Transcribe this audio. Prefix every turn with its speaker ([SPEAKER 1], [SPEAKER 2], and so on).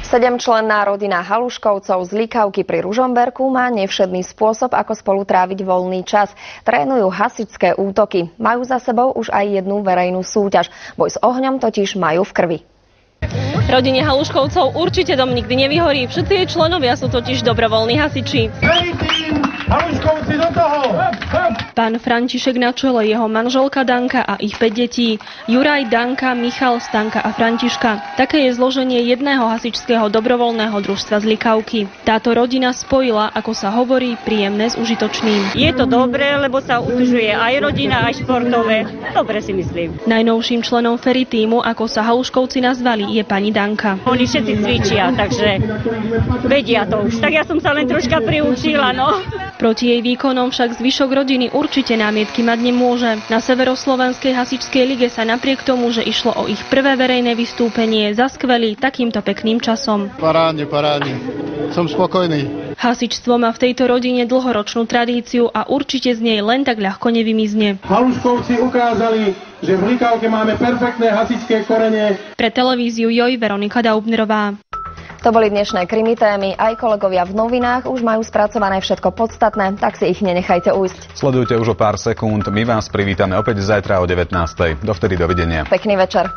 [SPEAKER 1] 7-členná rodina Haluškovcov z Likavky pri Ružomberku má nevšedný spôsob, ako spolu tráviť voľný čas. Trénujú hasičské útoky. Majú za sebou už aj jednu verejnú súťaž. Boj s ohňom totiž majú v krvi.
[SPEAKER 2] Rodine Haluškovcov určite dom nikdy nevyhorí. Všetci jej členovia sú totiž dobrovoľní hasiči.
[SPEAKER 3] Haluškovci do toho!
[SPEAKER 2] Pán František na čele, jeho manželka Danka a ich 5 detí. Juraj, Danka, Michal, Stanka a Františka. Také je zloženie jedného hasičského dobrovoľného družstva z Likavky. Táto rodina spojila, ako sa hovorí, príjemné s užitočným.
[SPEAKER 4] Je to dobré, lebo sa udržuje aj rodina, aj športové. Dobre si myslím.
[SPEAKER 2] Najnovším členom Ferry tímu, ako sa Haluškovci nazvali, je pani Danka.
[SPEAKER 4] Oni všetci cvičia, takže vedia to už. Tak ja som sa len troška priučila, no.
[SPEAKER 2] Proti jej výkonom však zvyšok rodiny určite námietky mať nemôže. Na Severoslovenskej hasičskej lige sa napriek tomu, že išlo o ich prvé verejné vystúpenie, zaskvelí takýmto pekným časom.
[SPEAKER 3] Parádne. Som spokojný.
[SPEAKER 2] Hasičstvo má v tejto rodine dlhoročnú tradíciu a určite z nej len tak ľahko nevymizne.
[SPEAKER 3] Haluškovci ukázali, že v Likavke máme perfektné hasičské korene.
[SPEAKER 2] Pre televíziu JOJ Veronika Daubnerová.
[SPEAKER 1] To boli dnešné krimi témy. Aj kolegovia v novinách už majú spracované všetko podstatné, tak si ich nenechajte ujsť.
[SPEAKER 5] Sledujte už o pár sekúnd. My vás privítame opäť zajtra o 19:00. Dovtedy dovidenia.
[SPEAKER 1] Pekný večer.